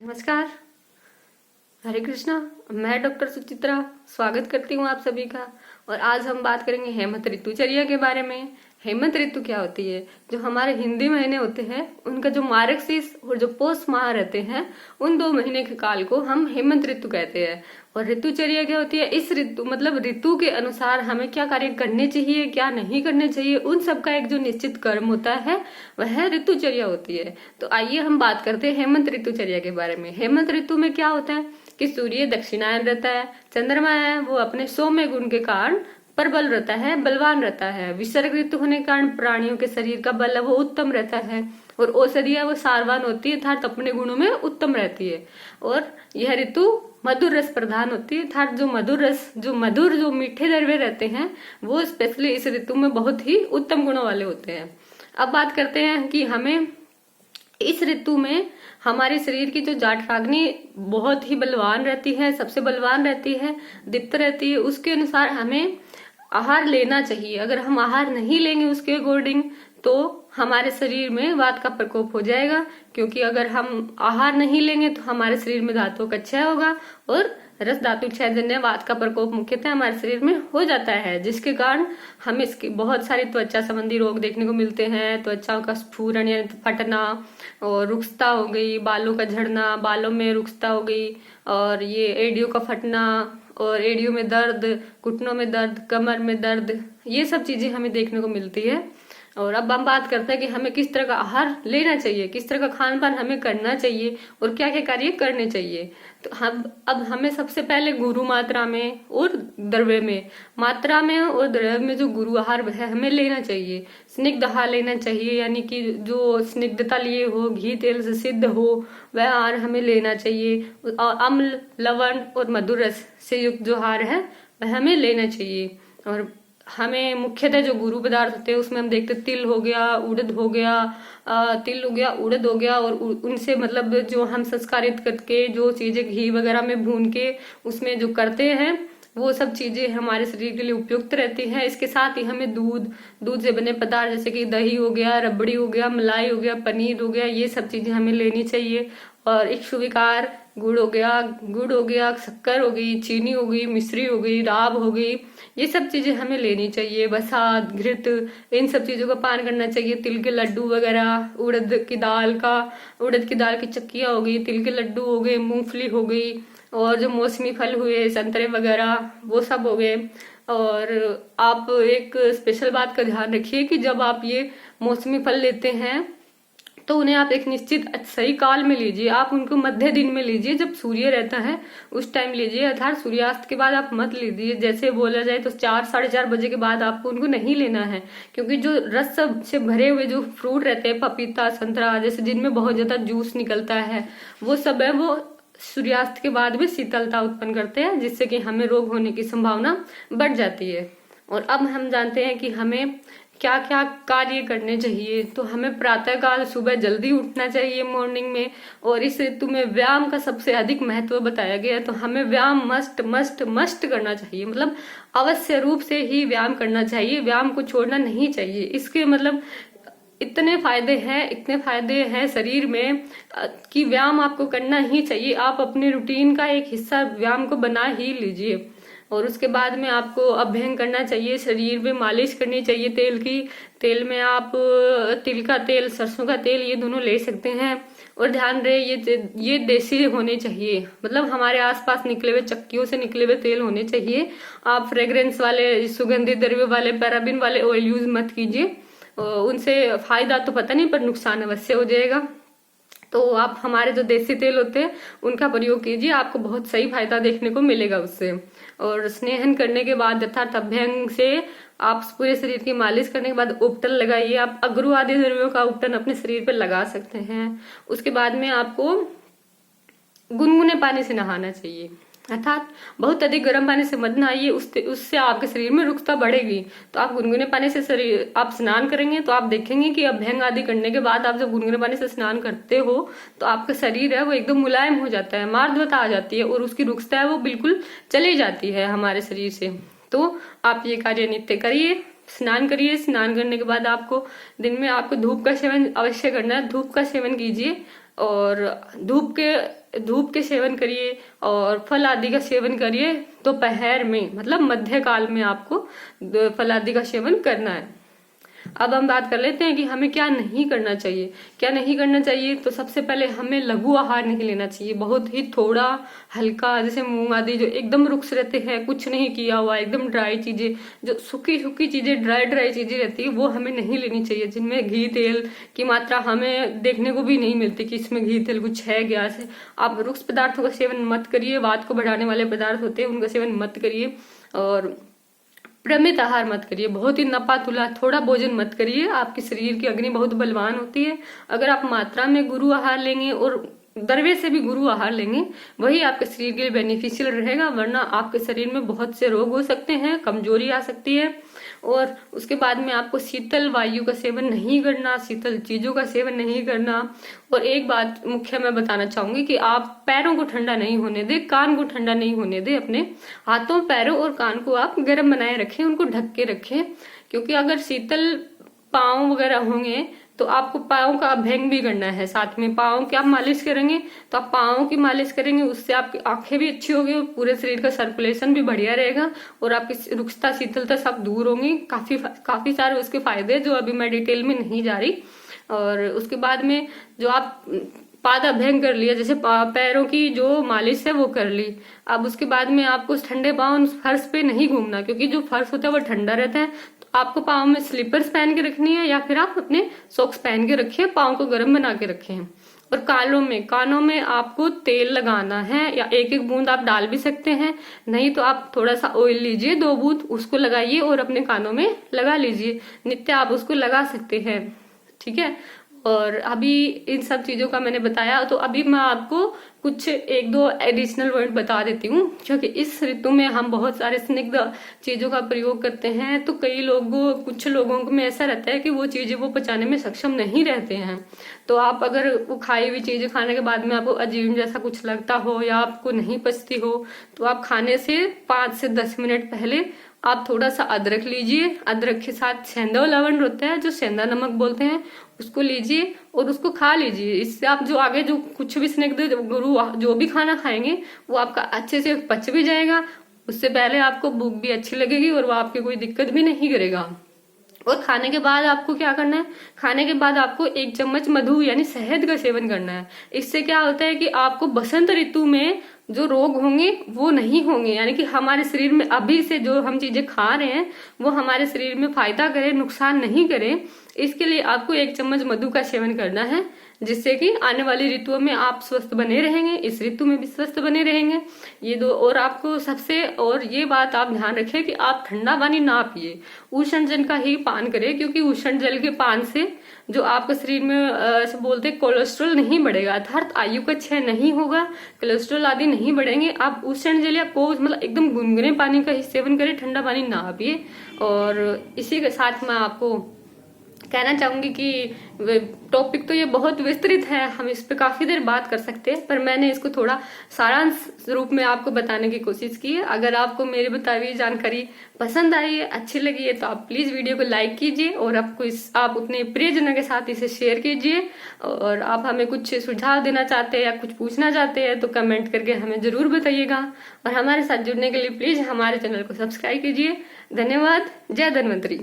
नमस्कार। हरे कृष्णा। मैं डॉक्टर सुचित्रा स्वागत करती हूँ आप सभी का। और आज हम बात करेंगे हेमंत ऋतुचर्या के बारे में। हेमंत ऋतु क्या होती है? जो हमारे हिंदी महीने होते हैं उनका जो मार्गशीर्ष और जो पौष माह रहते हैं उन 2 महीने के काल को हम हेमंत ऋतु कहते हैं। और ऋतुचर्या क्या होती है? इस ऋतु मतलब ऋतु के अनुसार हमें क्या कार्य करने चाहिए, क्या नहीं करने चाहिए, उन सब का एक जो निश्चित कर्म होता है वह ऋतुचर्या होती है। तो आइए हम बात करते हैं हेमंत ऋतुचर्या के बारे में। हेमंत ऋतु में क्या होता है कि सूर्य दक्षिणायन रहता है, चंद्रमा है वो अपने सौम्य गुण के कारण प्रबल रहता है, बलवान रहता है। विसर्ग ऋतु होने के कारण प्राणियों के शरीर का बल है वो उत्तम रहता है। और औषधियां वो सारवान होती है अर्थात अपने गुणों में उत्तम रहती है। और यह ऋतु मधुर रस प्रधान होती है अर्थात जो मधुर रस जो मीठे द्रव्य रहते हैं वो स्पेशली इस ऋतु में बहुत ही उत्तम गुणों वाले होते हैं। अब बात करते हैं कि हमें इस ऋतु में हमारे शरीर की जो जाठराग्नि बहुत ही बलवान रहती है, सबसे बलवान रहती है, दीप्त रहती है। उसके अनुसार हमें आहार लेना चाहिए। अगर हम आहार नहीं लेंगे उसके अकॉर्डिंग तो हमारे शरीर में वात का प्रकोप हो जाएगा। क्योंकि अगर हम आहार नहीं लेंगे तो हमारे शरीर में धातुओं का क्षय होगा और रस धातु क्षय जन्य वात का प्रकोप मुख्यतः हमारे शरीर में हो जाता है, जिसके कारण हमें इसकी बहुत सारी त्वचा संबंधी रोग देखने को मिलते हैं। त्वचा का स्फुरण यानी फटना और रुक्षता हो गई, बालों का झड़ना, बालों में रुक्षता हो गई, और ये एड़ियों का फटना और एड़ियों में दर्द, घुटनों में दर्द, कमर में दर्द, ये सब चीजें हमें देखने को मिलती है। और अब हम बात करते हैं कि हमें किस तरह का आहार लेना चाहिए, किस तरह का खान पान हमें करना चाहिए और क्या क्या कार्य करने चाहिए। तो हम अब हमें सबसे पहले गुरु मात्रा में और द्रव्य में, मात्रा में और द्रव्य में जो गुरु आहार है हमें लेना चाहिए। स्निग्ध आहार लेना चाहिए यानी कि जो स्निग्धता लिए हो, घी तेल से सिद्ध हो वह आहार हमें लेना चाहिए। और अम्ल, लवण और मधुर रस से युक्त जो आहार है वह हमें लेना चाहिए। और हमें मुख्यतः जो गुरु पदार्थ होते हैं उसमें हम देखते तिल हो गया, उड़द हो गया, तिल हो गया, उड़द हो गया, और उनसे मतलब जो हम संस्कारित करके जो चीजें घी वगैरह में भून के उसमें जो करते हैं वो सब चीजें हमारे शरीर के लिए उपयुक्त रहती हैं। इसके साथ ही हमें दूध से बने पदार्थ जैसे कि दही हो गया, रबड़ी हो गया, मलाई हो गया, पनीर हो गया, ये सब चीजें हमें लेनी चाहिए। और इक्षुविकार गुड़ हो गया, शक्कर हो गई, चीनी हो गई, मिश्री हो गई, राब हो गई, ये सब चीजें हमें लेनी चाहिए। बसात, घृत, इन सब चीजों का पान करना चाहिए। तिल के लड्डू वगैरह, उड़द की दाल की चक्कियां हो गई, तिल के लड्डू हो गए, मूंगफली हो गई, और जो मौसमी फल हुए, संतरे वगैरह, वो सब हो गए। और आप एक स्पेशल बात का ध्यान रखिए कि जब आप ये मौसमी फल लेते हैं तो उन्हें आप एक निश्चित सही काल में लीजिए। आप उनको मध्य दिन में लीजिए, जब सूर्य रहता है उस टाइम लीजिए, अर्थात सूर्यास्त के बाद आप मत लीजिए। जैसे बोला जाए तो 4 साढ़े 4 बजे के बाद आपको उनको नहीं लेना है। क्योंकि जो रस से भरे हुए जो फ्रूट रहते हैं, पपीता, संतरा जैसे, जिनमें बहुत ज्यादा जूस निकलता है, वो सब है वो सूर्यास्त के बाद भी शीतलता उत्पन्न करते हैं, जिससे कि हमें रोग होने की संभावना बढ़ जाती है। और अब हम जानते हैं कि हमें क्या क्या कार्य करने चाहिए। तो हमें प्रातः काल सुबह जल्दी उठना चाहिए मॉर्निंग में। और इस ऋतु में व्यायाम का सबसे अधिक महत्व बताया गया है। तो हमें व्यायाम मस्ट मस्ट मस्ट करना चाहिए, मतलब अवश्य रूप से ही व्यायाम करना चाहिए। व्यायाम को छोड़ना नहीं चाहिए। इसके मतलब इतने फायदे हैं शरीर में कि व्यायाम आपको करना ही चाहिए। आप अपने रूटीन का एक हिस्सा व्यायाम को बना ही लीजिए। और उसके बाद में आपको अभ्यंग करना चाहिए, शरीर में मालिश करनी चाहिए तेल में आप तिल का तेल, सरसों का तेल, ये दोनों ले सकते हैं। और ध्यान रहे ये देसी होने चाहिए, मतलब हमारे आसपास निकले हुए चक्कियों से निकले हुए तेल होने चाहिए। आप फ्रेग्रेंस वाले, सुगंधित द्रव्य वाले, पैराबिन वाले ऑयल यूज मत कीजिए। उनसे फायदा तो पता नहीं पर नुकसान अवश्य हो जाएगा। तो आप हमारे जो देसी तेल होते हैं उनका प्रयोग कीजिए, आपको बहुत सही फायदा देखने को मिलेगा उससे। और स्नेहन करने के बाद अर्थात अभ्यंग से आप पूरे शरीर की मालिश करने के बाद उपटन लगाइए। आप अगरू आदि द्रव्यों का उपटन अपने शरीर पर लगा सकते हैं। उसके बाद में आपको गुनगुने पानी से नहाना चाहिए, अर्थात बहुत अधिक गर्म पानी से मत नहाइए, उससे आपके शरीर में रुक्षता बढ़ेगी। तो आप गुनगुने पानी से शरीर आप स्नान करेंगे तो आप देखेंगे कि अभ्यंग आदि करने के बाद आप जब गुनगुने पानी से स्नान करते हो तो आपका शरीर है वो एकदम मुलायम हो जाता है, मार्दवता आ जाती है और उसकी रुक्षता है वो बिल्कुल चली जाती है हमारे शरीर से। तो आप ये कार्य नित्य करिए, स्नान करिए। स्नान करने के बाद आपको दिन में आपको धूप का सेवन अवश्य करना है, धूप का सेवन कीजिए। और धूप के धूप के सेवन करिए और फल आदि का सेवन करिए। दोपहर में मतलब मध्य काल में आपको फल आदि का सेवन करना है। अब हम बात कर लेते हैं कि हमें क्या नहीं करना चाहिए। क्या नहीं करना चाहिए, तो सबसे पहले हमें लघु आहार नहीं लेना चाहिए, बहुत ही थोड़ा हल्का, जैसे मूंग आदि जो एकदम रुक्ष रहते हैं, कुछ नहीं किया हुआ, एकदम ड्राई चीजें, जो सूखी सूखी चीजें, ड्राई चीजें रहती है, वो हमें नहीं लेनी चाहिए, जिनमें घी तेल की मात्रा हमें देखने को भी नहीं मिलती कि इसमें घी तेल कुछ है क्या से। आप रुक्ष पदार्थों का सेवन मत करिए, वात को बढ़ाने वाले पदार्थ होते हैं उनका सेवन मत करिए, और प्रमित आहार मत करिए, बहुत ही नपा तुला थोड़ा भोजन मत करिए। आपके शरीर की अग्नि बहुत बलवान होती है। अगर आप मात्रा में गुरु आहार लेंगे और दरवे से भी गुरु आहार लेंगे, वही आपके शरीर के लिए बेनिफिशियल रहेगा, वरना आपके शरीर में बहुत से रोग हो सकते हैं, कमजोरी आ सकती है। और उसके बाद में आपको शीतल वायु का सेवन नहीं करना, शीतल चीजों का सेवन नहीं करना। और एक बात मुख्य मैं बताना चाहूंगी कि आप पैरों को ठंडा नहीं होने दे, कान को ठंडा नहीं होने दे, अपने हाथों, पैरों और कान को आप गर्म बनाए रखें, उनको ढक के रखें। क्योंकि अगर शीतल पाँव वगैरह होंगे तो आपको पाँव का अभ्यंग भी करना है, साथ में पाँव की आप मालिश करेंगे, तो आप पाँव की मालिश करेंगे, उससे आपकी आंखें भी अच्छी होगी और पूरे शरीर का सर्कुलेशन भी बढ़िया रहेगा और आपकी रुक्षता शीतलता सब दूर होंगी। काफी सारे उसके फायदे जो अभी मैं डिटेल में नहीं जा रही। और उसके बाद में जो आप पाद अभ्यंग कर लिया, जैसे पैरों की जो मालिश है वो कर ली। अब उसके बाद में आपको ठंडे पाँव फर्श पे नहीं घूमना, क्योंकि जो फर्श होता है वो ठंडा रहता है। आपको पाँव में स्लीपर्स पहन के रखनी है या फिर आप अपने सॉक्स पहन के रखिए, पाँव को गर्म बना के रखें। और कानों में आपको तेल लगाना है, या एक एक बूंद आप डाल भी सकते हैं, नहीं तो आप थोड़ा सा ऑयल लीजिए, 2 बूंद उसको लगाइए और अपने कानों में लगा लीजिए। नित्य आप उसको लगा सकते हैं, ठीक है। और अभी इन सब चीजों का मैंने बताया, तो अभी मैं आपको कुछ 1-2 एडिशनल वर्ड बता देती हूँ, क्योंकि इस ऋतु में हम बहुत सारे स्निग्ध चीजों का प्रयोग करते हैं। तो कुछ लोगों में ऐसा रहता है कि वो चीजें वो पचाने में सक्षम नहीं रहते हैं। तो आप अगर वो खाई हुई चीजें खाने के बाद में आपको अजीब जैसा कुछ लगता हो या आपको नहीं पचती हो, तो आप खाने से 5 से 10 मिनट पहले आप थोड़ा सा अदरक लीजिए। अदरक के साथ सेंधा लवण होता है, जो सेंधा नमक बोलते हैं, उसको लीजिए और उसको खा लीजिए। इससे आप जो आगे जो कुछ भी स्नैक्स जो भी खाना खाएंगे वो आपका अच्छे से पच भी जाएगा। उससे पहले आपको भूख भी अच्छी लगेगी और वो आपकी कोई दिक्कत भी नहीं करेगा। और खाने के बाद आपको क्या करना है, खाने के बाद आपको 1 चम्मच मधु यानी शहद का सेवन करना है। इससे क्या होता है कि आपको बसंत ऋतु में जो रोग होंगे वो नहीं होंगे, यानी कि हमारे शरीर में अभी से जो हम चीजें खा रहे हैं वो हमारे शरीर में फायदा करे, नुकसान नहीं करे। इसके लिए आपको 1 चम्मच मधु का सेवन करना है, जिससे कि आने वाली ऋतुओं में आप स्वस्थ बने रहेंगे, इस ऋतु में भी स्वस्थ बने रहेंगे। ये 2। और आपको सबसे और ये बात आप ध्यान रखें कि आप ठंडा पानी ना पिए, उष्ण जल का ही पान करें, क्योंकि उष्ण जल के पान से जो आपके शरीर में ऐसे बोलते हैं कोलेस्ट्रॉल नहीं बढ़ेगा, अर्थात आयु का क्षय नहीं होगा, कोलेस्ट्रॉल आदि नहीं बढ़ेंगे। आप उष्ण जल या मतलब एकदम गुनगुने पानी का ही सेवन करें, ठंडा पानी ना पिए। और इसी के साथ मैं आपको कहना चाहूंगी कि टॉपिक तो ये बहुत विस्तृत है, हम इस पे काफी देर बात कर सकते हैं, पर मैंने इसको थोड़ा सारांश रूप में आपको बताने की कोशिश की है। अगर आपको मेरी बताई हुई जानकारी पसंद आई है, अच्छी लगी है, तो आप प्लीज वीडियो को लाइक कीजिए और आप अपने प्रियजनों के साथ इसे शेयर कीजिए। और आप हमें कुछ सुझाव देना चाहते हैं या कुछ पूछना चाहते हैं तो कमेंट करके हमें जरूर बताइएगा। और हमारे साथ जुड़ने के लिए प्लीज हमारे चैनल को सब्सक्राइब कीजिए। धन्यवाद। जय धन्वंतरी।